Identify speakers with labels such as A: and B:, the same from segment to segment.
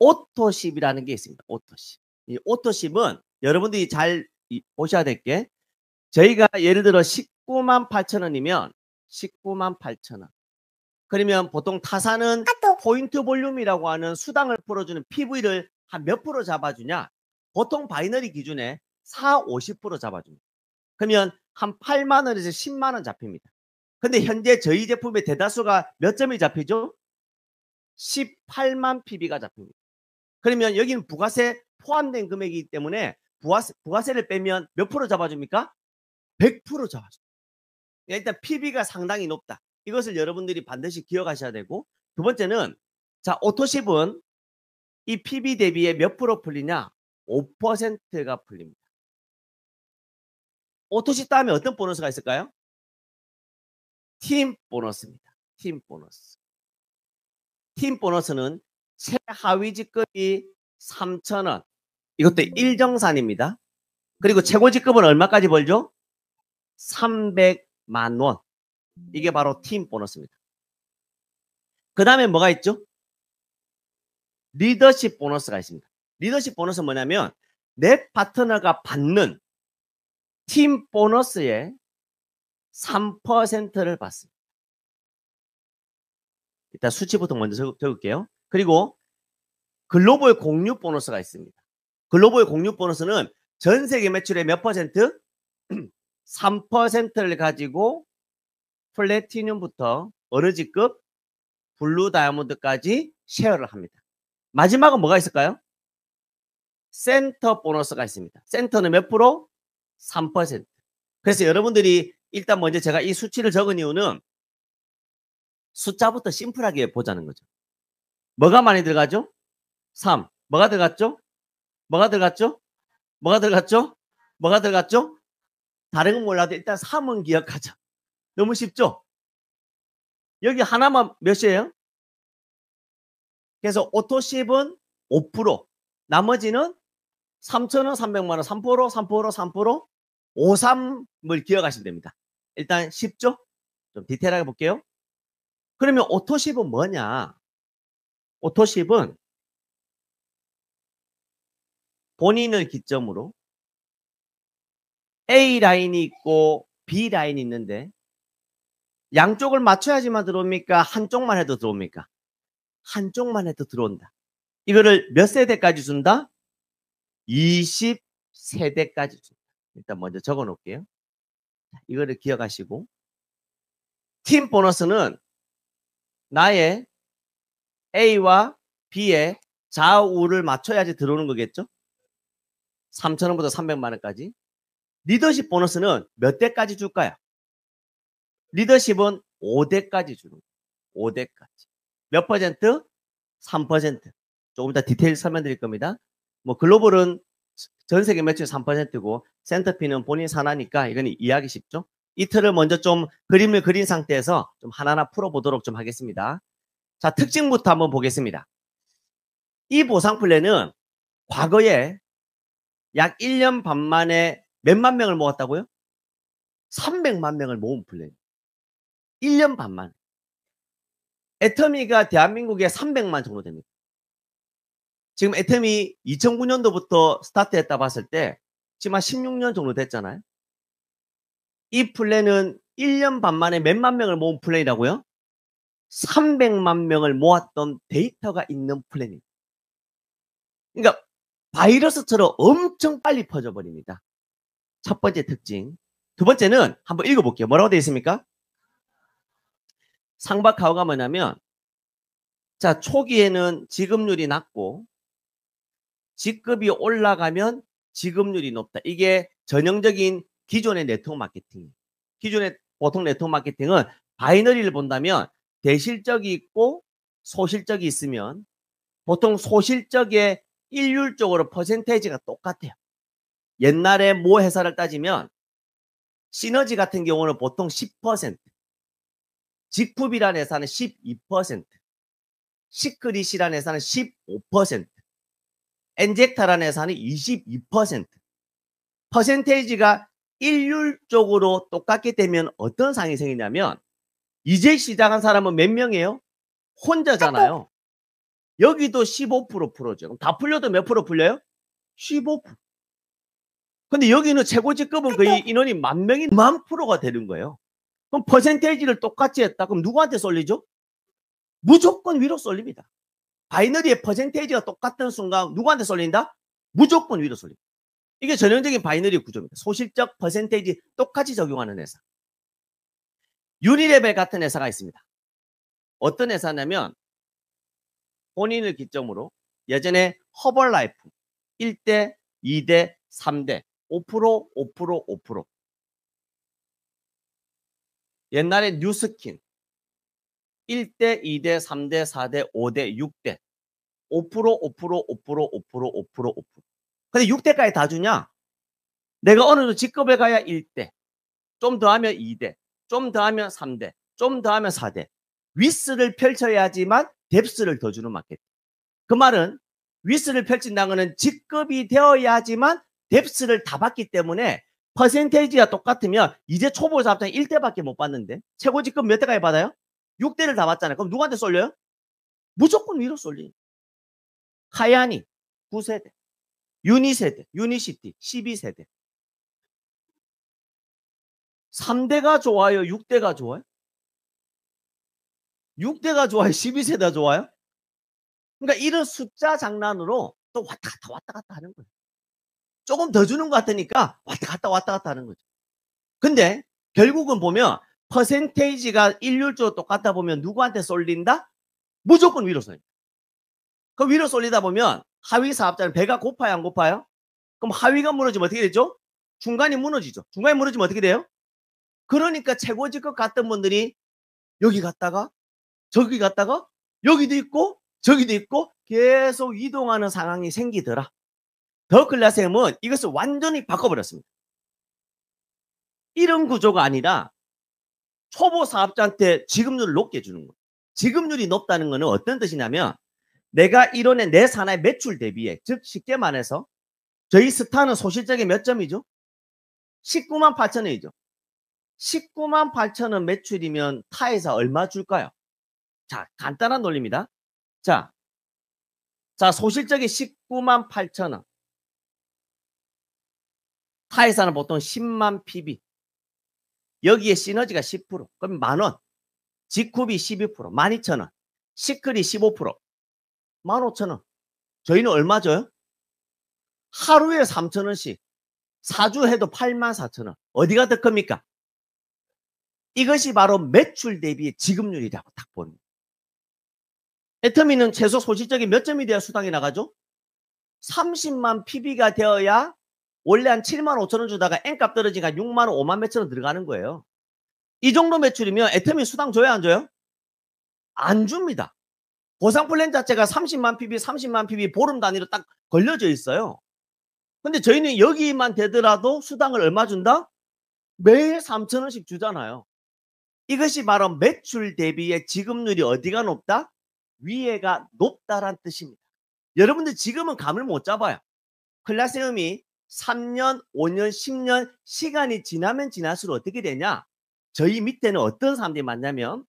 A: 오토십이라는 게 있습니다. 오토십. 이 오토십은 여러분들이 잘 보셔야 될 게, 저희가 예를 들어 198,000원이면 198,000원. 그러면 보통 타사는 포인트 볼륨이라고 하는 수당을 풀어주는 PV를 한 몇 프로 잡아주냐? 보통 바이너리 기준에 4, 50% 잡아줍니다. 그러면 한 8만 원에서 10만 원 잡힙니다. 근데 현재 저희 제품의 대다수가 몇 점이 잡히죠? 18만 PB가 잡힙니다. 그러면 여기는 부가세 포함된 금액이기 때문에 부가세를 빼면 몇 프로 잡아줍니까? 100% 잡아줍니다. 일단 PB가 상당히 높다. 이것을 여러분들이 반드시 기억하셔야 되고, 두 번째는, 자, 오토십은 이 PB 대비에 몇 프로 풀리냐? 5%가 풀립니다. 오토십 다음에 어떤 보너스가 있을까요? 팀 보너스입니다. 팀 보너스. 팀 보너스는 최하위 직급이 3,000원. 이것도 일정산입니다. 그리고 최고 직급은 얼마까지 벌죠? 300만 원. 이게 바로 팀 보너스입니다. 그 다음에 뭐가 있죠? 리더십 보너스가 있습니다. 리더십 보너스는 뭐냐면 내 파트너가 받는 팀 보너스의 3%를 받습니다. 일단 수치부터 먼저 적을게요. 그리고 글로벌 공유 보너스가 있습니다. 글로벌 공유 보너스는 전 세계 매출의 몇 퍼센트? 3%를 가지고 플래티늄부터 어느 직급? 블루 다이아몬드까지 쉐어를 합니다. 마지막은 뭐가 있을까요? 센터 보너스가 있습니다. 센터는 몇 프로? 3%. 그래서 여러분들이 일단 먼저 제가 이 수치를 적은 이유는 숫자부터 심플하게 보자는 거죠. 뭐가 많이 들어가죠? 3. 뭐가 들어갔죠? 뭐가 들어갔죠? 뭐가 들어갔죠? 뭐가 들어갔죠? 다른 건 몰라도 일단 3은 기억하자. 너무 쉽죠? 여기 하나만 몇이에요? 그래서 오토십은 5%, 나머지는 3,000원, 300만 원, 3%, 3%, 3%, 53을 기억하시면 됩니다. 일단 쉽죠? 좀 디테일하게 볼게요. 그러면 오토십은 뭐냐? 오토십은 본인을 기점으로 A 라인이 있고 B 라인이 있는데 양쪽을 맞춰야지만 들어옵니까? 한쪽만 해도 들어옵니까? 한쪽만 해도 들어온다. 이거를 몇 세대까지 준다? 20세대까지 준다. 일단 먼저 적어 놓을게요. 이거를 기억하시고, 팀 보너스는 나의 A와 B의 좌우를 맞춰야지 들어오는 거겠죠? 3,000원부터 300만 원까지. 리더십 보너스는 몇 대까지 줄까요? 리더십은 5대까지 주는 거예요. 5대까지. 몇 퍼센트? 3%. 조금 더 디테일 설명드릴 겁니다. 뭐 글로벌은 전 세계 매출 3%고 센터피는 본인 산하니까 이건 이해하기 쉽죠? 이 틀을 먼저 좀 그림을 그린 상태에서 좀 하나하나 풀어보도록 좀 하겠습니다. 자, 특징부터 한번 보겠습니다. 이 보상 플랜은 과거에 약 1년 반 만에 몇만 명을 모았다고요? 300만 명을 모은 플랜. 1년 반 만에. 애터미가 대한민국에 300만 정도 됩니다. 지금 애터미 2009년도부터 스타트했다 봤을 때 지금 한 16년 정도 됐잖아요. 이 플랜은 1년 반 만에 몇만 명을 모은 플랜이라고요? 300만 명을 모았던 데이터가 있는 플랜입니다. 그러니까 바이러스처럼 엄청 빨리 퍼져버립니다. 첫 번째 특징. 두 번째는 한번 읽어볼게요. 뭐라고 되어 있습니까? 상박하오가 뭐냐면, 자, 초기에는 지급률이 낮고 직급이 올라가면 지급률이 높다. 이게 전형적인 기존의 네트워크 마케팅. 기존의 보통 네트워크 마케팅은 바이너리를 본다면 대실적이 있고 소실적이 있으면 보통 소실적의 일률적으로 퍼센테이지가 똑같아요. 옛날에 모 회사를 따지면 시너지 같은 경우는 보통 10%, 직kup이라는 회사는 12%, 시크릿이라는 회사는 15%, 엔젝타라는 회사는 22%. 퍼센테이지가 일률적으로 똑같게 되면 어떤 상황이 생기냐면 이제 시작한 사람은 몇 명이에요? 혼자잖아요. 여기도 15% 풀어줘요. 그럼 다 풀려도 몇 프로 풀려요? 15%. 근데 여기는 최고직급은 거의 인원이 10,000명이 10,000%가 되는 거예요. 그럼 퍼센테이지를 똑같이 했다. 그럼 누구한테 쏠리죠? 무조건 위로 쏠립니다. 바이너리의 퍼센테이지가 똑같은 순간 누구한테 쏠린다? 무조건 위로 쏠립니다. 이게 전형적인 바이너리 구조입니다. 소실적 퍼센테이지 똑같이 적용하는 회사. 유니레벨 같은 회사가 있습니다. 어떤 회사냐면 본인을 기점으로 예전에 허벌라이프 1대, 2대, 3대 5%, 5%, 5%. 옛날에 뉴스킨 1대, 2대, 3대, 4대, 5대, 6대 5%, 5%, 5%, 5%, 5%, 5%. 근데 6대까지 다 주냐? 내가 어느 정도 직급에 가야 1대, 좀 더 하면 2대, 좀 더 하면 3대, 좀 더 하면 4대. 위스를 펼쳐야지만 뎁스를 더 주는 마케팅. 그 말은 위스를 펼친다는 것은 직급이 되어야지만 뎁스를 다 받기 때문에 퍼센테이지가 똑같으면 이제 초보 사업장이 1대밖에 못 받는데 최고 직급 몇 대까지 받아요? 6대를 다 받잖아요. 그럼 누구한테 쏠려요? 무조건 위로 쏠리는. 카야니 9세대, 유니세대, 유니시티 12세대. 3대가 좋아요? 6대가 좋아요? 6대가 좋아요? 12세대가 좋아요? 그러니까 이런 숫자 장난으로 또 왔다 갔다 하는 거예요. 조금 더 주는 것 같으니까 왔다 갔다 하는 거죠. 근데 결국은 보면 퍼센테이지가 일률적으로 똑같다 보면 누구한테 쏠린다? 무조건 위로 쏠립니다. 그럼 위로 쏠리다 보면 하위 사업자는 배가 고파요, 안 고파요? 그럼 하위가 무너지면 어떻게 되죠? 중간이 무너지죠. 중간이 무너지면 어떻게 돼요? 그러니까 최고직급 갔던 분들이 여기 갔다가 저기 갔다가 여기도 있고 저기도 있고 계속 이동하는 상황이 생기더라. 더클라스M은 이것을 완전히 바꿔버렸습니다. 이런 구조가 아니라 초보 사업자한테 지급률을 높게 주는 거예요. 지급률이 높다는 것은 어떤 뜻이냐면 내가 이론의 내 산하의 매출 대비에, 즉 쉽게 말해서 저희 스타는 소실적인 몇 점이죠? 19만 8천원이죠. 19만 8천원 매출이면 타회사 얼마 줄까요? 자, 간단한 논리입니다. 자, 소실적인 19만 8천원. 타회사는 보통 10만 PB. 여기에 시너지가 10%. 그럼 만원. 직급이 12%. 12,000원. 시클이 15%. 15,000원. 저희는 얼마 줘요? 하루에 3,000원씩. 4주 해도 84,000원. 어디가 더 큽니까? 이것이 바로 매출 대비 지급률이라고 딱 보는 거예요. 애터미는 최소 소실적인 몇 점이 돼야 수당이 나가죠? 30만 PB가 되어야 원래 한 7만 5천원 주다가 N값 떨어지니까 6만 원, 5만 몇천 원 들어가는 거예요. 이 정도 매출이면 애터미 수당 줘야 안 줘요? 안 줍니다. 보상 플랜 자체가 30만 PB, 30만 PB 보름 단위로 딱 걸려져 있어요. 근데 저희는 여기만 되더라도 수당을 얼마 준다? 매일 3,000원씩 주잖아요. 이것이 바로 매출 대비의 지급률이 어디가 높다? 위에가 높다란 뜻입니다. 여러분들 지금은 감을 못 잡아요. 클라스음이 3년, 5년, 10년 시간이 지나면 지날수록 어떻게 되냐? 저희 밑에는 어떤 사람들이 많냐면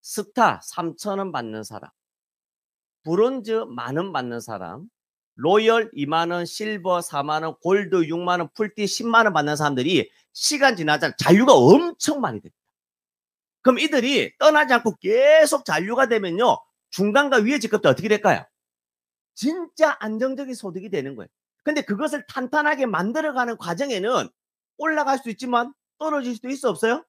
A: 스타 3,000원 받는 사람, 브론즈 10,000원 받는 사람, 로열 20,000원, 실버 40,000원, 골드 60,000원, 풀티 100,000원 받는 사람들이 시간 지나자 잔류가 엄청 많이 됩니다. 그럼 이들이 떠나지 않고 계속 잔류가 되면요. 중간과 위의 직급도 어떻게 될까요? 진짜 안정적인 소득이 되는 거예요. 근데 그것을 탄탄하게 만들어가는 과정에는 올라갈 수 있지만 떨어질 수도 있어 없어요?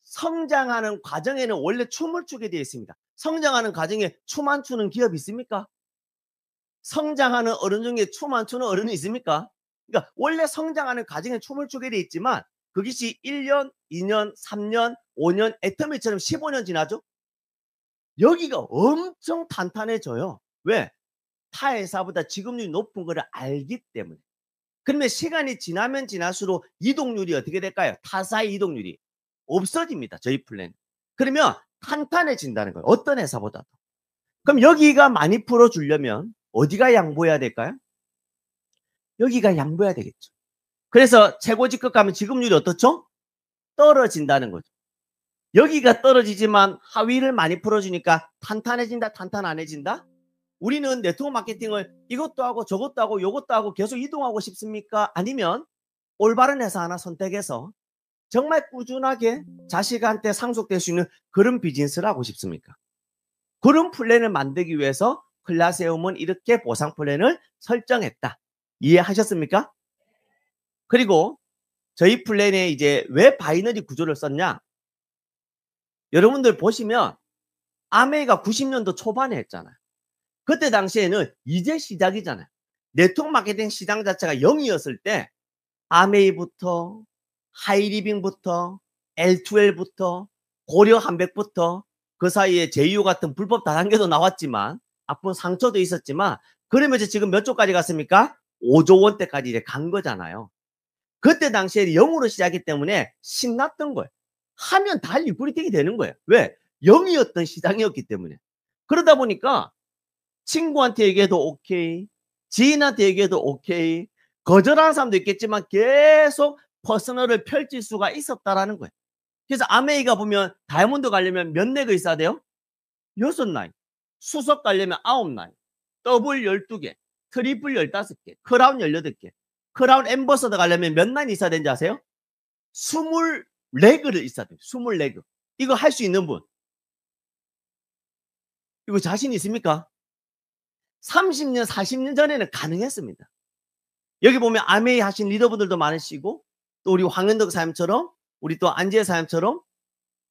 A: 성장하는 과정에는 원래 춤을 추게 되어 있습니다. 성장하는 과정에 춤 안 추는 기업이 있습니까? 성장하는 어른 중에 춤 안 추는 어른이 있습니까? 그러니까 원래 성장하는 과정에 춤을 추게 되어 있지만 그것이 1년, 2년, 3년, 5년, 애터미처럼 15년 지나죠? 여기가 엄청 탄탄해져요. 왜? 타 회사보다 지급률이 높은 걸 알기 때문에. 그러면 시간이 지나면 지날수록 이동률이 어떻게 될까요? 타사의 이동률이 없어집니다. 저희 플랜. 그러면 탄탄해진다는 거예요. 어떤 회사보다도. 그럼 여기가 많이 풀어주려면 어디가 양보해야 될까요? 여기가 양보해야 되겠죠. 그래서 최고 직급 가면 지급률이 어떻죠? 떨어진다는 거죠. 여기가 떨어지지만 하위를 많이 풀어주니까 탄탄해진다, 탄탄안해진다? 우리는 네트워크 마케팅을 이것도 하고 저것도 하고 요것도 하고 계속 이동하고 싶습니까? 아니면 올바른 회사 하나 선택해서 정말 꾸준하게 자식한테 상속될 수 있는 그런 비즈니스를 하고 싶습니까? 그런 플랜을 만들기 위해서 클라세움은 이렇게 보상 플랜을 설정했다. 이해하셨습니까? 그리고 저희 플랜에 이제 왜 바이너리 구조를 썼냐? 여러분들 보시면 아메이가 90년도 초반에 했잖아요. 그때 당시에는 이제 시작이잖아요. 네트워크 마케팅 시장 자체가 0이었을 때 아메이부터 하이리빙부터 L2L부터 고려 한백부터 그 사이에 제이오 같은 불법 다단계도 나왔지만 아픈 상처도 있었지만 그러면서 지금 몇 조까지 갔습니까? 5조 원대까지 이제 간 거잖아요. 그때 당시에 0으로 시작했기 때문에 신났던 거예요. 하면 다 리플리팅이 되는 거예요. 왜? 0이었던 시장이었기 때문에. 그러다 보니까 친구한테 얘기해도 오케이, 지인한테 얘기해도 오케이, 거절하는 사람도 있겠지만 계속 퍼스널을 펼칠 수가 있었다라는 거예요. 그래서 아메이가 보면 다이아몬드 가려면 몇 렉이 있어야 돼요? 6라인. 수석 가려면 9라인. 더블 12개. 트리플 15개. 크라운 18개. 크라운 엠버서더 가려면 몇 라인 있어야 되는지 아세요? 24개를 있어야 돼요. 24개. 이거 할 수 있는 분. 이거 자신 있습니까? 30년, 40년 전에는 가능했습니다. 여기 보면 아메이 하신 리더분들도 많으시고 또 우리 황현덕 사장님처럼 우리 또 안지혜 사장님처럼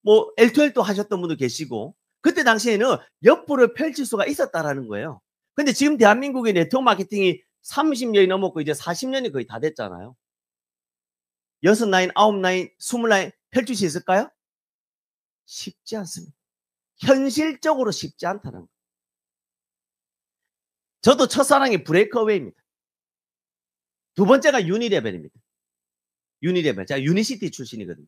A: 뭐 L2L도 하셨던 분도 계시고 그때 당시에는 옆으로 펼칠 수가 있었다라는 거예요. 근데 지금 대한민국의 네트워크 마케팅이 30년이 넘었고 이제 40년이 거의 다 됐잖아요. 6라인, 9라인, 20라인 펼칠 수 있을까요? 쉽지 않습니다. 현실적으로 쉽지 않다는 거예요. 저도 첫사랑이 브레이크어웨이입니다. 두 번째가 유니레벨입니다. 유니레벨. 제가 유니시티 출신이거든요.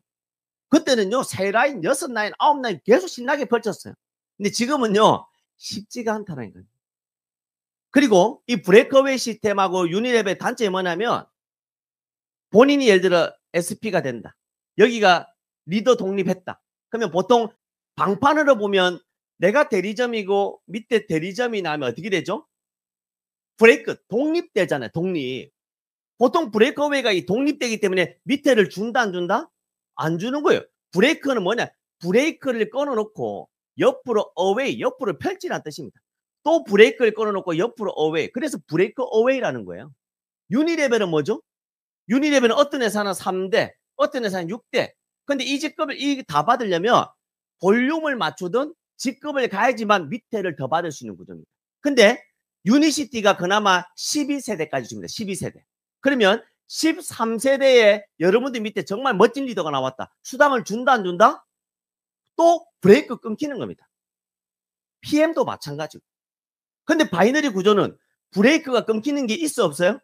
A: 그때는요, 3라인, 6라인, 9라인 계속 신나게 펼쳤어요. 근데 지금은요, 쉽지가 않다는 거예요. 그리고 이 브레이크어웨이 시스템하고 유니레벨 단점이 뭐냐면 본인이 예를 들어 SP가 된다. 여기가 리더 독립했다. 그러면 보통 방판으로 보면 내가 대리점이고 밑에 대리점이 나면 어떻게 되죠? 브레이크, 독립되잖아요. 독립. 보통 브레이크어웨이가 이 독립되기 때문에 밑에를 준다 안 준다? 안 주는 거예요. 브레이크는 뭐냐? 브레이크를 끊어놓고 옆으로 어웨이, 옆으로 펼치라는 뜻입니다. 또 브레이크를 끊어놓고 옆으로 어웨이. 그래서 브레이크 어웨이라는 거예요. 유니레벨은 뭐죠? 유니레벨은 어떤 회사는 3대, 어떤 회사는 6대. 근데 이 직급을 다 받으려면 볼륨을 맞추든 직급을 가야지만 밑에를 더 받을 수 있는 구조입니다. 근데 유니시티가 그나마 12세대까지 줍니다. 12세대. 그러면 13세대에 여러분들 밑에 정말 멋진 리더가 나왔다. 수당을 준다 안 준다? 또 브레이크 끊기는 겁니다. PM도 마찬가지고. 근데 바이너리 구조는 브레이크가 끊기는 게 있어 없어요?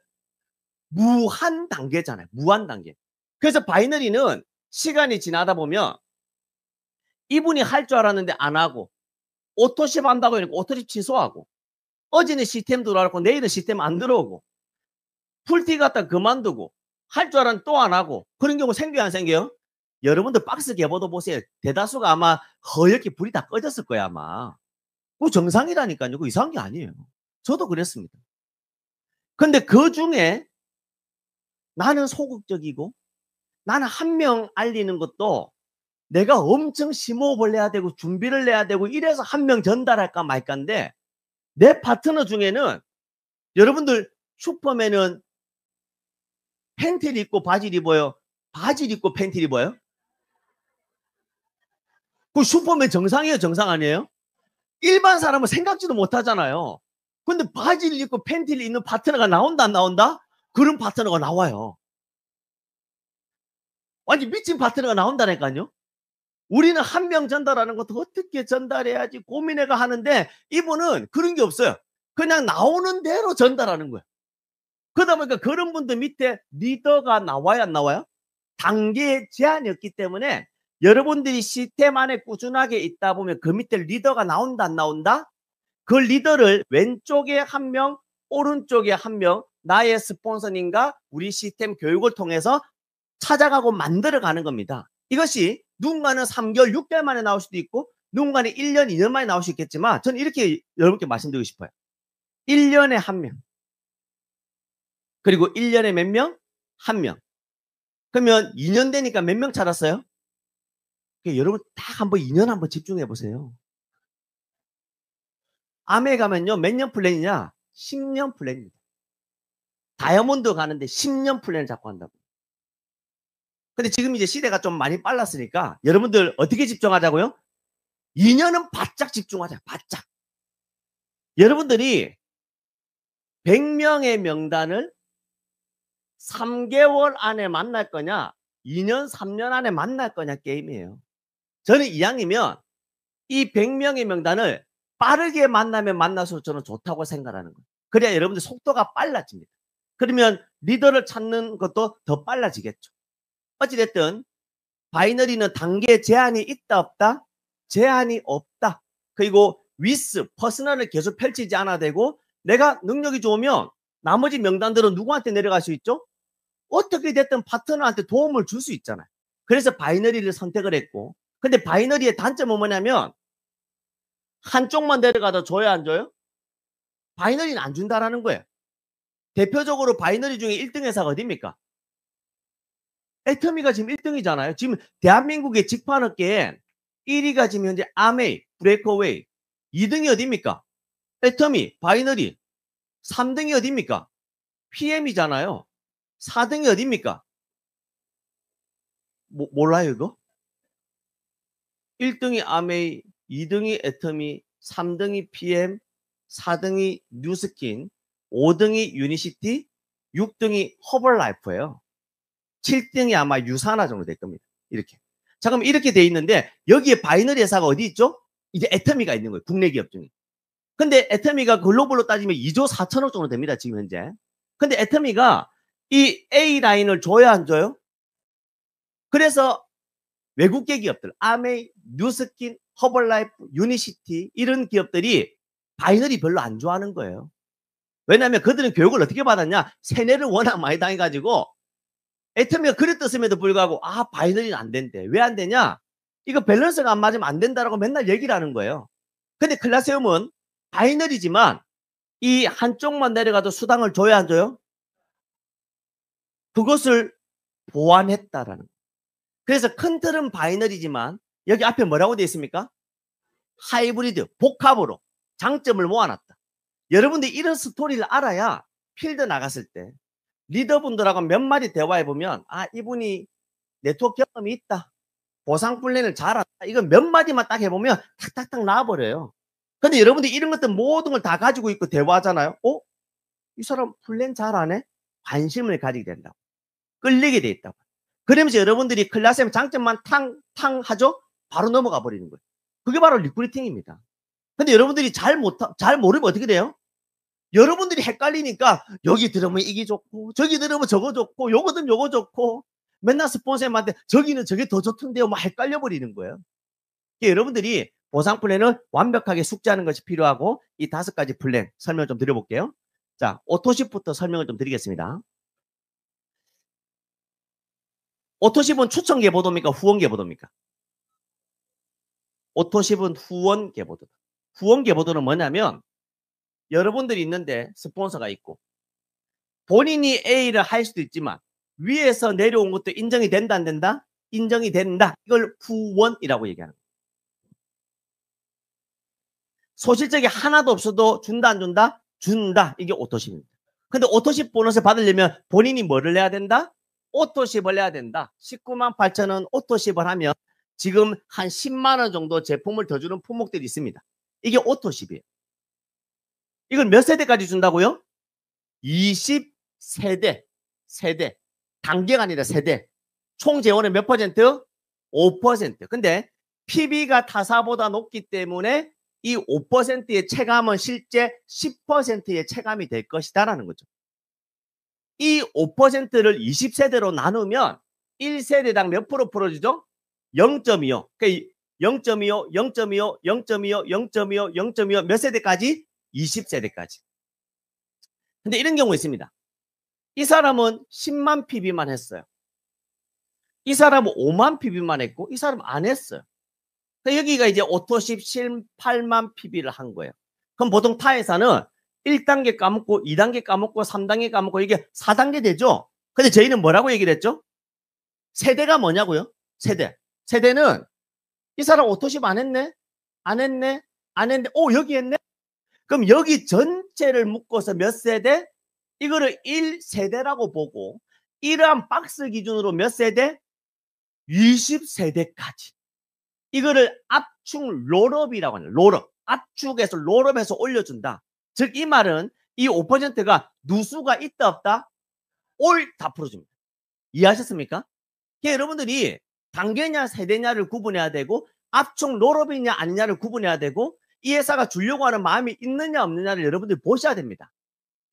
A: 무한 단계잖아요. 무한 단계. 그래서 바이너리는 시간이 지나다 보면 이분이 할 줄 알았는데 안 하고 오토십 한다고 해놓고 오토십 취소하고 어제는 시스템 들어왔고 내일은 시스템 안 들어오고 풀티 갖다 그만두고 할 줄 알았는데 또 안 하고 그런 경우 생겨요 안 생겨요? 여러분들 박스 개보도 보세요. 대다수가 아마 허옇게 불이 다 꺼졌을 거야 아마. 그거 정상이라니까요. 그거 이상한 게 아니에요. 저도 그랬습니다. 근데 그 중에 나는 소극적이고 나는 한 명 알리는 것도 내가 엄청 심호흡을 해야 되고 준비를 해야 되고 이래서 한 명 전달할까 말까인데 내 파트너 중에는 여러분들 슈퍼맨은 팬티를 입고 바지를 입어요? 바지를 입고 팬티를 입어요? 그 슈퍼맨 정상이에요? 정상 아니에요? 일반 사람은 생각지도 못하잖아요. 근데 바지를 입고 팬티를 입는 파트너가 나온다 안 나온다? 그런 파트너가 나와요. 완전 미친 파트너가 나온다니까요. 우리는 한 명 전달하는 것도 어떻게 전달해야지 고민해가 하는데 이분은 그런 게 없어요. 그냥 나오는 대로 전달하는 거예요. 그러다 보니까 그런 분들 밑에 리더가 나와야 안 나와요? 단계 제한이 없기 때문에 여러분들이 시스템 안에 꾸준하게 있다 보면 그 밑에 리더가 나온다 안 나온다? 그 리더를 왼쪽에 한 명, 오른쪽에 한 명, 나의 스폰서님과 우리 시스템 교육을 통해서 찾아가고 만들어가는 겁니다. 이것이 누군가는 3개월, 6개월 만에 나올 수도 있고 누군가는 1년, 2년 만에 나올 수 있겠지만 저는 이렇게 여러분께 말씀드리고 싶어요. 1년에 1명. 그리고 1년에 몇 명? 1명. 그러면 2년 되니까 몇 명 찾았어요? 여러분 딱 한번 2년 한번 집중해 보세요. 암에 가면요. 몇 년 플랜이냐? 10년 플랜입니다. 다이아몬드 가는데 10년 플랜을 잡고 한다고. 근데 지금 이제 시대가 좀 많이 빨랐으니까 여러분들 어떻게 집중하자고요? 2년은 바짝 집중하자. 바짝. 여러분들이 100명의 명단을 3개월 안에 만날 거냐 2년 3년 안에 만날 거냐 게임이에요. 저는 이왕이면 이 100명의 명단을 빠르게 만나면 만날수록 저는 좋다고 생각하는 거예요. 그래야 여러분들 속도가 빨라집니다. 그러면 리더를 찾는 것도 더 빨라지겠죠. 어찌됐든 바이너리는 단계 제한이 있다 없다? 제한이 없다. 그리고 위스, 퍼스널을 계속 펼치지 않아도 되고 내가 능력이 좋으면 나머지 명단들은 누구한테 내려갈 수 있죠? 어떻게 됐든 파트너한테 도움을 줄 수 있잖아요. 그래서 바이너리를 선택을 했고 근데 바이너리의 단점은 뭐냐면 한쪽만 내려가도 줘야 안 줘요? 바이너리는 안 준다라는 거예요. 대표적으로 바이너리 중에 1등 회사가 어디입니까? 애터미가 지금 1등이잖아요. 지금 대한민국의 직판업계에 1위가 지금 현재 아메이, 브레이크어웨이. 2등이 어디입니까? 애터미, 바이너리. 3등이 어디입니까? PM이잖아요. 4등이 어디입니까? 몰라요 이거? 1등이 아메이, 2등이 애터미, 3등이 PM, 4등이 뉴스킨, 5등이 유니시티, 6등이 허벌라이프예요. 7등이 아마 유산화 정도 될 겁니다. 이렇게. 자, 그럼 이렇게 돼 있는데 여기에 바이너리 회사가 어디 있죠? 이제 애터미가 있는 거예요. 국내 기업 중에. 근데 애터미가 글로벌로 따지면 2조 4천억 정도 됩니다. 지금 현재. 근데 애터미가 이 A라인을 줘야 안 줘요? 그래서 외국계 기업들, 아메이, 뉴스킨, 허벌라이프, 유니시티 이런 기업들이 바이너리 별로 안 좋아하는 거예요. 왜냐하면 그들은 교육을 어떻게 받았냐? 세뇌를 워낙 많이 당해가지고 애터미가 그랬었음에도 불구하고 바이너리는 안 된대. 왜 안 되냐? 이거 밸런스가 안 맞으면 안 된다라고 맨날 얘기를 하는 거예요. 근데 클라세움은 바이너리지만 이 한쪽만 내려가도 수당을 줘야 안 줘요? 그것을 보완했다라는 거예요. 그래서 큰 틀은 바이너리지만 여기 앞에 뭐라고 되어 있습니까? 하이브리드, 복합으로 장점을 모아놨다. 여러분들이 이런 스토리를 알아야 필드 나갔을 때 리더분들하고 몇 마디 대화해보면 이분이 네트워크 경험이 있다. 보상 플랜을 잘 한다. 이건 몇 마디만 딱 해보면 탁탁탁 나와버려요. 근데 여러분들이 이런 것들 모든 걸 다 가지고 있고 대화하잖아요. 이 사람 플랜 잘하네? 관심을 가지게 된다고. 끌리게 돼 있다고. 그러면서 여러분들이 클라스의 장점만 탕탕 하죠? 바로 넘어가 버리는 거예요. 그게 바로 리크루팅입니다. 근데 여러분들이 잘 모르면 어떻게 돼요? 여러분들이 헷갈리니까 여기 들으면 이게 좋고 저기 들으면 저거 좋고 요거 들으면 요거 좋고 맨날 스폰서님한테 저기는 저게 더 좋던데요 막 헷갈려 버리는 거예요. 여러분들이 보상 플랜을 완벽하게 숙지하는 것이 필요하고 이 5가지 플랜 설명을 좀 드려볼게요. 자, 오토십부터 설명을 좀 드리겠습니다. 오토십은 추천 계보도입니까? 후원 계보도입니까? 오토십은 후원 계보도다. 후원 계보도는 뭐냐면 여러분들이 있는데 스폰서가 있고 본인이 A를 할 수도 있지만 위에서 내려온 것도 인정이 된다 안 된다? 인정이 된다. 이걸 후원이라고 얘기하는 거예요. 소실적이 하나도 없어도 준다 안 준다? 준다. 이게 오토십입니다. 근데 오토십 보너스 받으려면 본인이 뭐를 내야 된다? 오토십을 내야 된다. 19만 8천원 오토십을 하면 지금 한 10만 원 정도 제품을 더 주는 품목들이 있습니다. 이게 오토십이에요. 이걸 몇 세대까지 준다고요? 20세대. 세대. 단계가 아니라 세대. 총 재원의 몇 퍼센트? 5%. 근데 PB가 타사보다 높기 때문에 이 5%의 체감은 실제 10%의 체감이 될 것이다라는 거죠. 이 5%를 20세대로 나누면 1세대당 몇 프로 풀어주죠? 0.25. 그러니까 0.25, 0.25, 0.25, 0.25, 0.25 몇 세대까지? 20세대까지. 근데 이런 경우 있습니다. 이 사람은 10만 PB만 했어요. 이 사람은 5만 PB만 했고 이 사람은 안 했어요. 여기가 이제 오토십 8만 PB를 한 거예요. 그럼 보통 타회사는 1단계 까먹고 2단계 까먹고 3단계 까먹고 이게 4단계 되죠. 근데 저희는 뭐라고 얘기를 했죠? 세대가 뭐냐고요? 세대. 세대는 이 사람 오토십 안 했네? 안 했네? 안 했네? 오, 여기 했네? 그럼 여기 전체를 묶어서 몇 세대? 이거를 1세대라고 보고 이러한 박스 기준으로 몇 세대? 20세대까지. 이거를 압축 롤업이라고 하는 롤업. 압축해서 롤업해서 올려준다. 즉 이 말은 이 5%가 누수가 있다 없다? 올 다 풀어줍니다. 이해하셨습니까? 여러분들이 단계냐 세대냐를 구분해야 되고 압축 롤업이냐 아니냐를 구분해야 되고 이 회사가 주려고 하는 마음이 있느냐 없느냐를 여러분들이 보셔야 됩니다.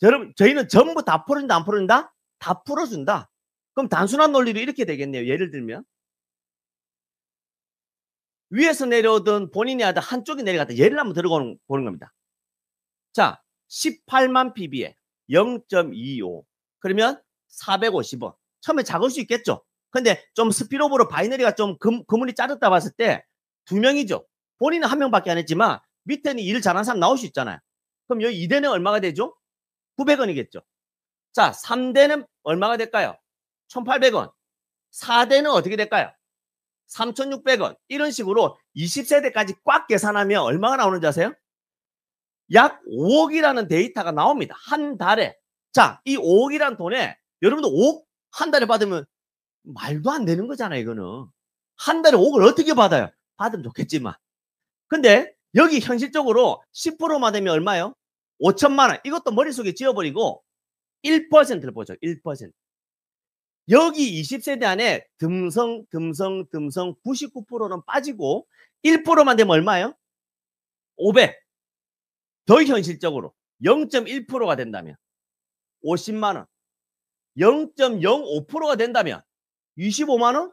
A: 여러분 저희는 전부 다 풀어준다 안 풀어준다? 다 풀어준다. 그럼 단순한 논리로 이렇게 되겠네요. 예를 들면 위에서 내려오던 본인이 하던 한쪽이 내려갔다. 예를 한번 들어보는 겁니다. 자, 18만 PB에 0.25 그러면 450원. 처음에 작을 수 있겠죠. 근데 좀 스피드오버로 바이너리가 좀 그물이 짜졌다 봤을 때 두 명이죠. 본인은 한 명밖에 안 했지만 밑에는 일 잘하는 사람 나올 수 있잖아요. 그럼 여기 2대는 얼마가 되죠? 900원이겠죠. 자, 3대는 얼마가 될까요? 1800원. 4대는 어떻게 될까요? 3600원. 이런 식으로 20세대까지 꽉 계산하면 얼마가 나오는지 아세요? 약 5억이라는 데이터가 나옵니다. 한 달에. 자, 이 5억이라는 돈에 여러분들 5억 한 달에 받으면 말도 안 되는 거잖아요, 이거는. 한 달에 5억을 어떻게 받아요? 받으면 좋겠지만. 근데 여기 현실적으로 10%만 되면 얼마예요? 5천만 원. 이것도 머릿속에 지워버리고 1%를 보죠. 1%. 여기 20세대 안에 듬성 99%는 빠지고 1%만 되면 얼마예요? 500. 더 현실적으로 0.1%가 된다면 50만 원. 0.05%가 된다면 25만 원?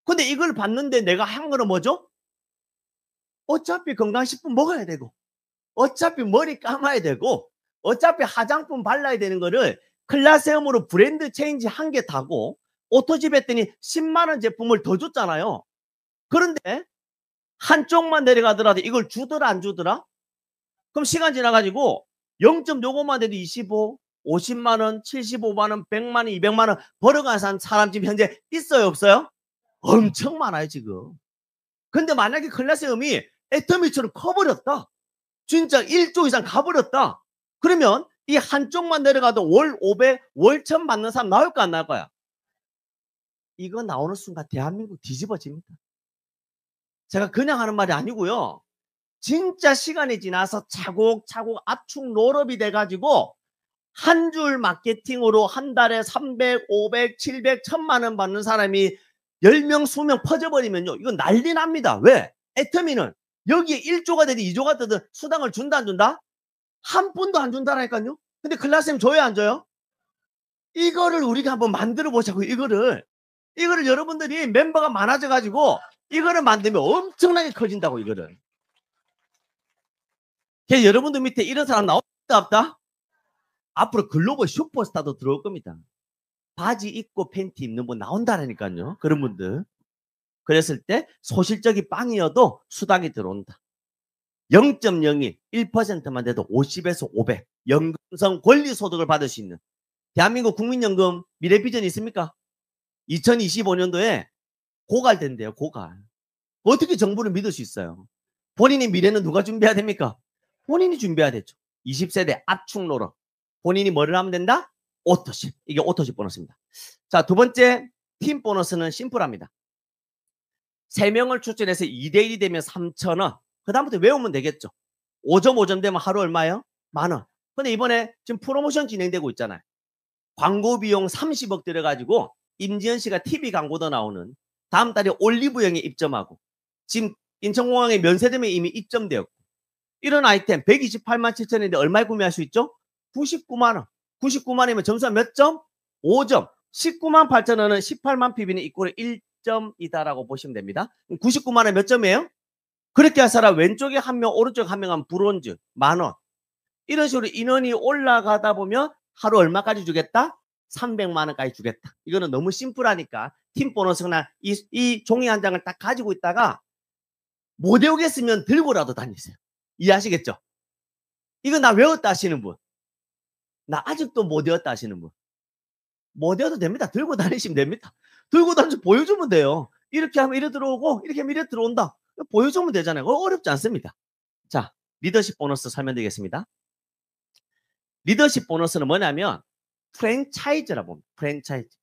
A: 근데 이걸 받는데 내가 한 거는 뭐죠? 어차피 건강식품 먹어야 되고 어차피 머리 감아야 되고 어차피 화장품 발라야 되는 거를 클라세움으로 브랜드 체인지 한 개 타고 오토집 했더니 10만 원 제품을 더 줬잖아요. 그런데 한쪽만 내려가더라도 이걸 주더라 안 주더라? 그럼 시간 지나가지고 0.05만 돼도 25, 50만 원, 75만 원, 100만 원, 200만 원 벌어간 사람 지금 현재 있어요 없어요? 엄청 많아요 지금. 근데 만약에 클라세움이 애터미처럼 커버렸다. 진짜 1조 이상 가버렸다. 그러면 이 한쪽만 내려가도 월 500, 월 1000 받는 사람 나올까 안 나올까요? 이거 나오는 순간 대한민국 뒤집어집니다. 제가 그냥 하는 말이 아니고요. 진짜 시간이 지나서 차곡차곡 압축 롤업이 돼가지고 한 줄 마케팅으로 한 달에 300, 500, 700, 1000만 원 받는 사람이 10명, 20명 퍼져버리면요. 이건 난리 납니다. 왜? 애터미는 여기에 1조가 되든 2조가 되든 수당을 준다 안 준다? 한 푼도 안 준다라니까요. 근데 클라스엠 줘요 안 줘요? 이거를 우리가 한번 만들어 보자고. 이거를 여러분들이 멤버가 많아져 가지고 이거를 만들면 엄청나게 커진다고. 이거를 여러분들 밑에 이런 사람 나올까 없다? 앞으로 글로벌 슈퍼스타도 들어올 겁니다. 바지 입고 팬티 입는 분 나온다라니까요. 그런 분들. 그랬을 때 소실적인 빵이어도 수당이 들어온다. 0.01, 1%만 돼도 50에서 500 연금성 권리소득을 받을 수 있는 대한민국 국민연금 미래 비전이 있습니까? 2025년도에 고갈된대요. 고갈. 어떻게 정부를 믿을 수 있어요? 본인의 미래는 누가 준비해야 됩니까? 본인이 준비해야 되죠. 20세대 압축 롤업. 본인이 뭐를 하면 된다? 오토십. 이게 오토십 보너스입니다. 자, 두 번째 팀 보너스는 심플합니다. 3명을 추천해서 2대1이 되면 3,000원. 그 다음부터 외우면 되겠죠. 5점 5점 되면 하루 얼마예요? 만원. 근데 이번에 지금 프로모션 진행되고 있잖아요. 광고 비용 30억 들여가지고 임지연 씨가 TV 광고도 나오는 다음 달에 올리브영에 입점하고 지금 인천공항에 면세점에 이미 입점되었고 이런 아이템 128만 7천원인데 얼마에 구매할 수 있죠? 99만원. 99만원이면 점수가 몇 점? 5점. 19만 8천원은 18만 PB는 이꼴에 1점이다라고 보시면 됩니다. 99만원 몇 점이에요? 그렇게 할 사람 왼쪽에 한 명, 오른쪽에 한 명은 브론즈, 만원. 이런 식으로 인원이 올라가다 보면 하루 얼마까지 주겠다? 300만 원까지 주겠다. 이거는 너무 심플하니까 팀 보너스나 이 종이 한 장을 딱 가지고 있다가 못 외우겠으면 들고라도 다니세요. 이해하시겠죠? 이거 나 외웠다 하시는 분. 나 아직도 못 외웠다 하시는 분. 못 외워도 됩니다. 들고 다니시면 됩니다. 들고 다니면서 보여주면 돼요. 이렇게 하면 이래 들어오고 이렇게 하면 이래 들어온다. 보여주면 되잖아요. 어렵지 않습니다. 자, 리더십 보너스 설명드리겠습니다. 리더십 보너스는 뭐냐면 프랜차이즈라고 봅니다. 프랜차이즈.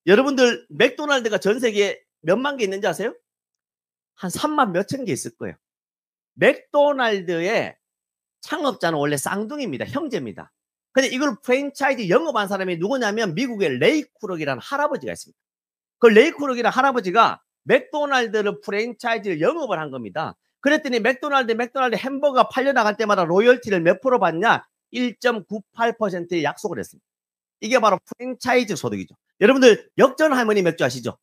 A: 여러분들 맥도날드가 전 세계에 몇만 개 있는지 아세요? 한 3만 몇천 개 있을 거예요. 맥도날드의 창업자는 원래 쌍둥이입니다. 형제입니다. 근데 이걸 프랜차이즈 영업한 사람이 누구냐면 미국의 레이 쿠럭이라는 할아버지가 있습니다. 그 레이 쿠럭이라는 할아버지가 맥도날드를 프랜차이즈를 영업을 한 겁니다. 그랬더니 맥도날드 햄버거가 팔려나갈 때마다 로열티를 몇 프로 받냐? 1.98%의 약속을 했습니다. 이게 바로 프랜차이즈 소득이죠. 여러분들 역전 할머니 맥주 아시죠?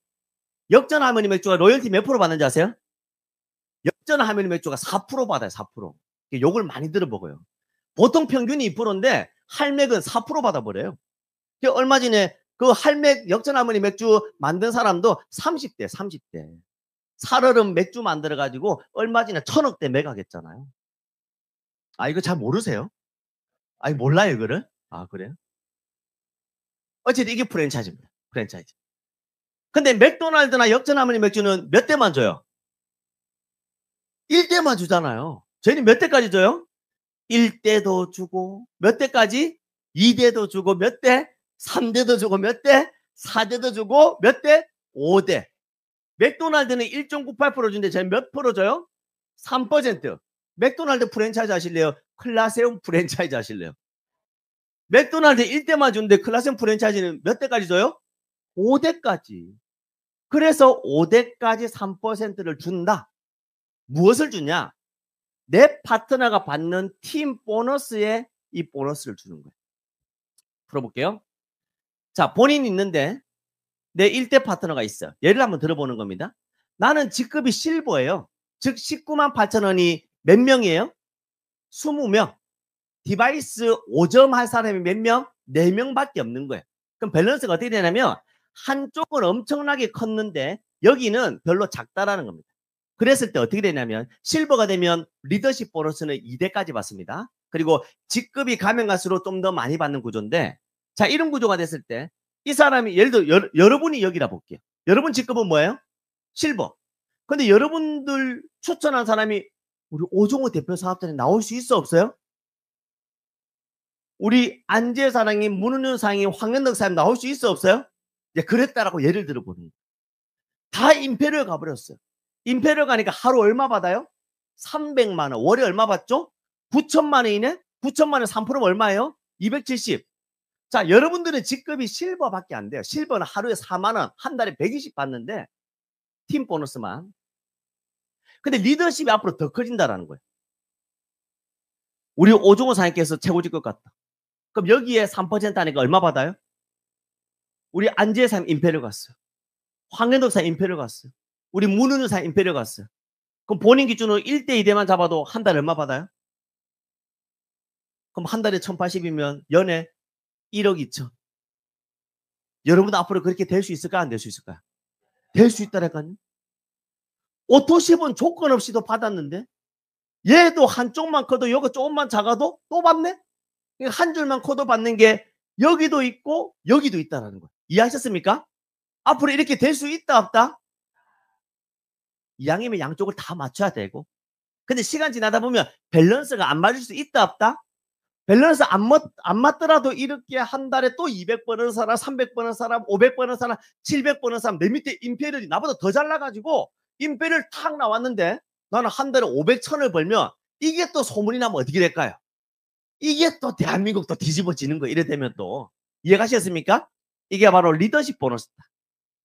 A: 역전 할머니 맥주가 로열티 몇 프로 받는지 아세요? 역전 할머니 맥주가 4% 받아요. 4%. 욕을 많이 들어보고요. 보통 평균이 2%인데 할맥은 4% 받아버려요. 얼마 전에 그 할맥 역전 할머니 맥주 만든 사람도 30대. 살얼음 맥주 만들어가지고 얼마 전에 1000억대 매각했잖아요. 아, 이거 잘 모르세요? 아니, 몰라요, 이거를? 아, 그래요? 어쨌든 이게 프랜차이즈입니다. 프랜차이즈. 근데 맥도날드나 역전 할머니 맥주는 몇 대만 줘요? 1대만 주잖아요. 저희는 몇 대까지 줘요? 1대도 주고, 몇 대까지? 2대도 주고, 몇 대? 3대도 주고, 몇 대? 4대도 주고, 몇 대? 5대. 맥도날드는 1.98% 주는데 저희 몇 프로 줘요? 3%. 맥도날드 프랜차이즈 하실래요? 클라세움 프랜차이즈 하실래요? 맥도날드 1대만 주는데 클라세움 프랜차이즈는 몇 대까지 줘요? 5대까지. 그래서 5대까지 3%를 준다. 무엇을 주냐? 내 파트너가 받는 팀 보너스에 이 보너스를 주는 거예요. 풀어볼게요. 자, 본인이 있는데 내 1대 파트너가 있어요. 예를 한번 들어보는 겁니다. 나는 직급이 실버예요. 즉 19만 8천 원이 몇 명이에요? 20명. 디바이스 5점 할 사람이 몇 명? 4명밖에 없는 거예요. 그럼 밸런스가 어떻게 되냐면 한쪽은 엄청나게 컸는데 여기는 별로 작다라는 겁니다. 그랬을 때 어떻게 되냐면 실버가 되면 리더십 보너스는 2대까지 받습니다. 그리고 직급이 가면 갈수록 좀 더 많이 받는 구조인데, 자, 이런 구조가 됐을 때 이 사람이 예를 들어 여러분이 여기라 볼게요. 여러분 직급은 뭐예요? 실버. 근데 여러분들 추천한 사람이 우리 오종호 대표 사업자님 나올 수 있어 없어요? 우리 안재 사장님, 문은현 사장님, 황현덕 사장님 나올 수 있어 없어요? 이제 그랬다라고 예를 들어보는 거예요. 다 임페리얼 가버렸어요. 임페리얼 가니까 하루 얼마 받아요? 300만 원. 월에 얼마 받죠? 9천만 원이네? 9천만 원 3%면 얼마예요? 270. 자, 여러분들은 직급이 실버밖에 안 돼요. 실버는 하루에 4만 원, 한 달에 120 받는데 팀 보너스만. 근데 리더십이 앞으로 더 커진다라는 거예요. 우리 오종호 사장님께서 최고 직급 같다. 그럼 여기에 3% 하니까 얼마 받아요? 우리 안재 사장님 임페리얼 갔어요. 황현덕 사장님 임페리얼 갔어요. 우리 문은우 사장님 임페리얼 갔어요. 그럼 본인 기준으로 1대 2대만 잡아도 한 달에 얼마 받아요? 그럼 한 달에 1080이면 연에 1억 2천. 여러분 앞으로 그렇게 될 수 있을까? 안 될 수 있을까요? 될 수 있다라니까요. 오토십은 조건 없이도 받았는데 얘도 한쪽만 커도 여기 조금만 작아도 또 받네? 한 줄만 커도 받는 게 여기도 있고 여기도 있다라는 거예요. 이해하셨습니까? 앞으로 이렇게 될 수 있다 없다? 이왕이면 양쪽을 다 맞춰야 되고, 근데 시간 지나다 보면 밸런스가 안 맞을 수 있다 없다? 밸런스 안 맞더라도 이렇게 한 달에 또 200번을 사람, 300번을 사람, 500번을 사람, 700번을 사람, 내 밑에 임페리얼이 나보다 더 잘나가지고 임페리얼 탁 나왔는데 나는 한 달에 500천을 벌면 이게 또 소문이 나면 어떻게 될까요? 이게 또 대한민국도 뒤집어지는 거. 이래 되면 또 이해가셨습니까? 이게 바로 리더십 보너스다.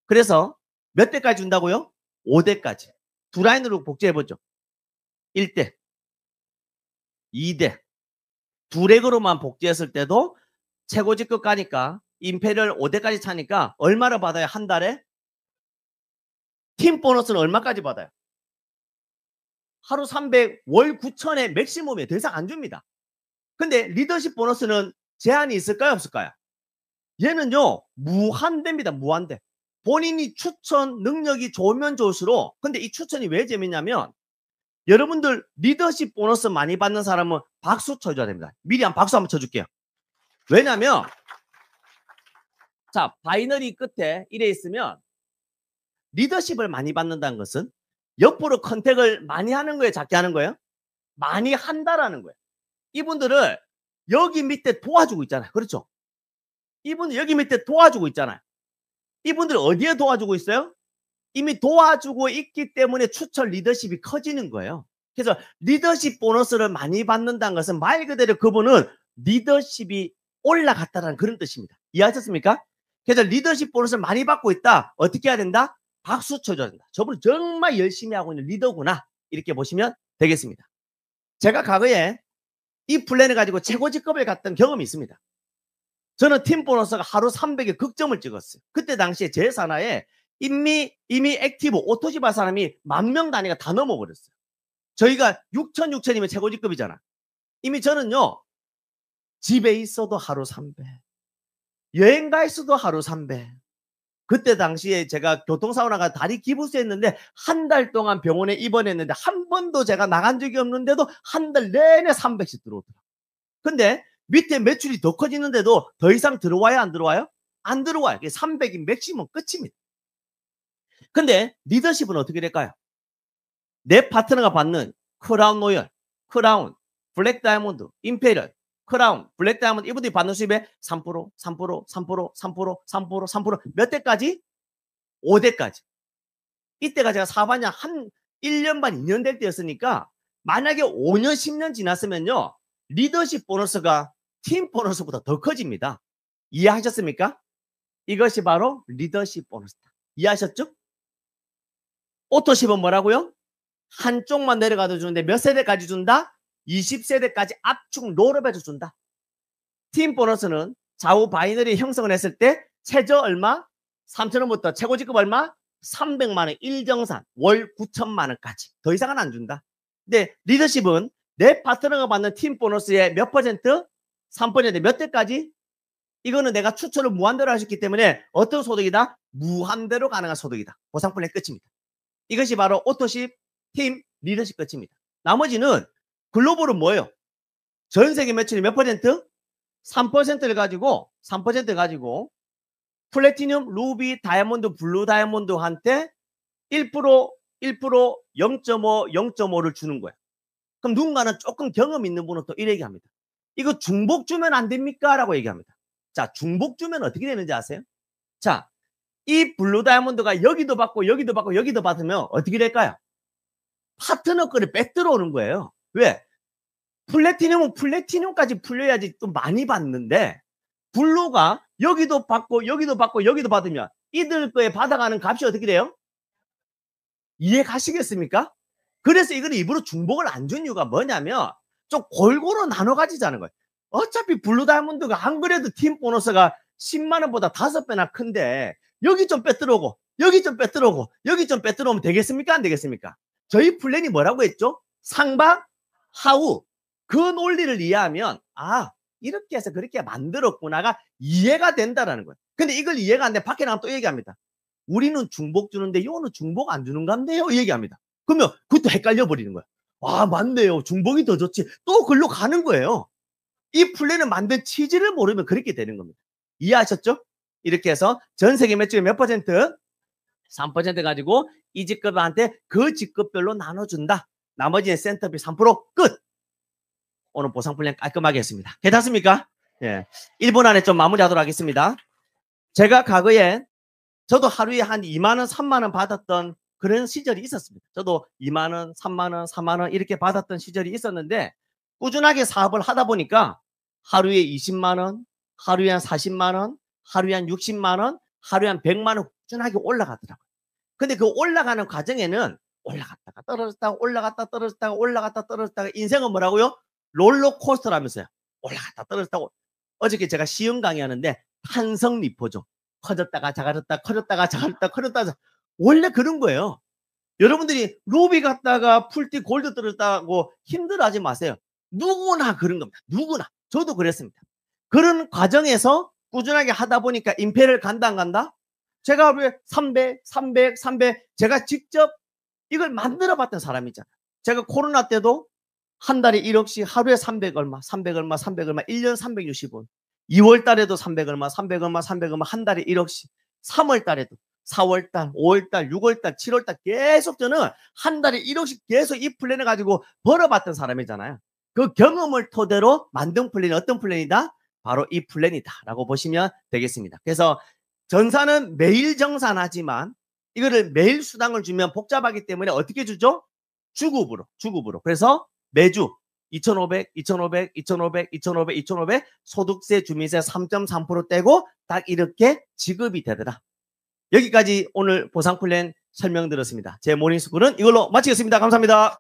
A: 그래서 몇 대까지 준다고요? 5대까지. 두 라인으로 복제해보죠. 1대, 2대. 두 렉으로만 복제했을 때도 최고 직급 가니까 임페리얼 5대까지 차니까 얼마를 받아요? 한 달에? 팀 보너스는 얼마까지 받아요? 하루 300, 월 9천에 맥시멈에 더 이상 안 줍니다. 근데 리더십 보너스는 제한이 있을까요? 없을까요? 얘는요, 무한대입니다. 무한대. 본인이 추천 능력이 좋으면 좋을수록, 근데 이 추천이 왜 재밌냐면, 여러분들 리더십 보너스 많이 받는 사람은 박수 쳐줘야 됩니다. 미리 한 박수 한번 쳐줄게요. 왜냐면, 자, 바이너리 끝에 이래 있으면, 리더십을 많이 받는다는 것은 옆으로 컨택을 많이 하는 거예요? 작게 하는 거예요? 많이 한다라는 거예요. 이분들을 여기 밑에 도와주고 있잖아요. 그렇죠? 이분들 여기 밑에 도와주고 있잖아요. 이분들 어디에 도와주고 있어요? 이미 도와주고 있기 때문에 추천 리더십이 커지는 거예요. 그래서 리더십 보너스를 많이 받는다는 것은 말 그대로 그분은 리더십이 올라갔다는 그런 뜻입니다. 이해하셨습니까? 그래서 리더십 보너스를 많이 받고 있다. 어떻게 해야 된다? 박수 쳐줘야 된다. 저분은 정말 열심히 하고 있는 리더구나. 이렇게 보시면 되겠습니다. 제가 과거에 이 플랜을 가지고 최고 직급을 갔던 경험이 있습니다. 저는 팀 보너스가 하루 300의 극점을 찍었어요. 그때 당시에 제 산하에 이미 액티브 오토집할 사람이 10,000명 단위가 다 넘어버렸어요. 저희가 6,000이면 최고 직급이잖아. 이미 저는요, 집에 있어도 하루 300, 여행 가 있어도 하루 300. 그때 당시에 제가 교통사고나가 다리 기부스했는데 한 달 동안 병원에 입원했는데 한 번도 제가 나간 적이 없는데도 한 달 내내 300씩 들어오더라고요. 근데 밑에 매출이 더 커지는데도 더 이상 들어와요? 안 들어와요? 안 들어와요. 300이 맥시멈 끝입니다. 근데 리더십은 어떻게 될까요? 내 파트너가 받는 크라운 로열, 크라운, 블랙 다이아몬드, 임페리얼, 크라운, 블랙 다이아몬드 이분들이 받는 수입의 3%, 3%, 3%, 3%, 3%, 3% 몇 대까지? 5대까지. 이때가 제가 사업하냐 한 1년 반, 2년 될 때였으니까 만약에 5년, 10년 지났으면요. 리더십 보너스가 팀 보너스보다 더 커집니다. 이해하셨습니까? 이것이 바로 리더십 보너스다. 이해하셨죠? 오토십은 뭐라고요? 한쪽만 내려가도 주는데 몇 세대까지 준다? 20세대까지 압축 롤업해서 준다. 팀 보너스는 좌우 바이너리 형성을 했을 때 최저 얼마? 3,000원부터 최고 직급 얼마? 300만 원 일정산 월 9천만 원까지. 더 이상은 안 준다. 근데 리더십은 내 파트너가 받는 팀 보너스의 몇 퍼센트? 3% 몇 대까지? 이거는 내가 추천을 무한대로 하셨기 때문에 어떤 소득이다? 무한대로 가능한 소득이다. 보상 플랜 끝입니다. 이것이 바로 오토십, 팀, 리더십 끝입니다. 나머지는 글로벌은 뭐예요? 전 세계 매출이 몇 퍼센트? 3%를 가지고 플래티늄, 루비, 다이아몬드, 블루 다이아몬드한테 1%, 0.5, 0.5를 주는 거예요. 그럼 누군가는 조금 경험 있는 분은 또 이렇게 얘기합니다. 이거 중복 주면 안 됩니까? 라고 얘기합니다. 자, 중복 주면 어떻게 되는지 아세요? 자, 이 블루 다이아몬드가 여기도 받고 여기도 받고 여기도 받으면 어떻게 될까요? 파트너 거를 빼들어오는 거예요. 왜? 플래티늄은 플래티늄까지 풀려야지 또 많이 받는데 블루가 여기도 받고 여기도 받고 여기도 받으면 이들 거에 받아가는 값이 어떻게 돼요? 이해 가시겠습니까? 그래서 이거는 일부러 중복을 안 준 이유가 뭐냐면 좀 골고루 나눠 가지자는 거예요. 어차피 블루 다이아몬드가 안 그래도 팀 보너스가 10만 원보다 5배나 큰데 여기 좀 빼들어오고 여기 좀 빼들어오고 여기 좀 빼들어오면 되겠습니까? 안 되겠습니까? 저희 플랜이 뭐라고 했죠? 상방, 하우. 그 논리를 이해하면 아 이렇게 해서 그렇게 만들었구나가 이해가 된다라는 거예요. 근데 이걸 이해가 안 돼 밖에 나가면 또 얘기합니다. 우리는 중복 주는데 요는 중복 안 주는 건데요 얘기합니다. 그러면 그것도 헷갈려 버리는 거예요. 아 맞네요. 중복이 더 좋지. 또 글로 가는 거예요. 이 플랜을 만든 취지를 모르면 그렇게 되는 겁니다. 이해하셨죠? 이렇게 해서 전 세계 매출의 몇 퍼센트? 3% 가지고 이 직급한테 그 직급별로 나눠준다. 나머지는 센터비 3% 끝. 오늘 보상 플랜 깔끔하게 했습니다. 괜찮습니까? 예. 1분 안에 좀 마무리하도록 하겠습니다. 제가 과거에 저도 하루에 한 2만 원, 3만 원 받았던 그런 시절이 있었습니다. 저도 2만 원, 3만 원, 4만 원 이렇게 받았던 시절이 있었는데 꾸준하게 사업을 하다 보니까 하루에 20만 원, 하루에 한 40만 원, 하루에 한 60만 원, 하루에 한 100만 원 꾸준하게 올라가더라고요. 근데 그 올라가는 과정에는 올라갔다가 떨어졌다가 올라갔다가 떨어졌다가 올라갔다가 떨어졌다가 인생은 뭐라고요? 롤러코스터라면서요. 올라갔다 떨어졌다고. 어저께 제가 시험 강의하는데 탄성 리포죠. 커졌다가 작아졌다 커졌다가 작아졌다 커졌다가 원래 그런 거예요. 여러분들이 루비 갔다가 풀티 골드 떨어졌다고 힘들어하지 마세요. 누구나 그런 겁니다. 누구나. 저도 그랬습니다. 그런 과정에서 꾸준하게 하다 보니까 임페를 간다 안 간다? 제가 하루에 300 제가 직접 이걸 만들어 봤던 사람이잖아요. 제가 코로나 때도 한 달에 1억씩 하루에 300 얼마 1년 360원 2월 달에도 300 얼마 한 달에 1억씩 3월 달에도 4월 달 5월 달 6월 달 7월 달 계속 저는 한 달에 1억씩 계속 이 플랜을 가지고 벌어봤던 사람이잖아요. 그 경험을 토대로 만든 플랜이 어떤 플랜이다? 바로 이 플랜이다라고 보시면 되겠습니다. 그래서 전사는 매일 정산하지만 이거를 매일 수당을 주면 복잡하기 때문에 어떻게 주죠? 주급으로. 그래서 매주 2,500 소득세, 주민세 3.3% 떼고 딱 이렇게 지급이 되더라. 여기까지 오늘 보상 플랜 설명드렸습니다. 제 모닝스쿨은 이걸로 마치겠습니다. 감사합니다.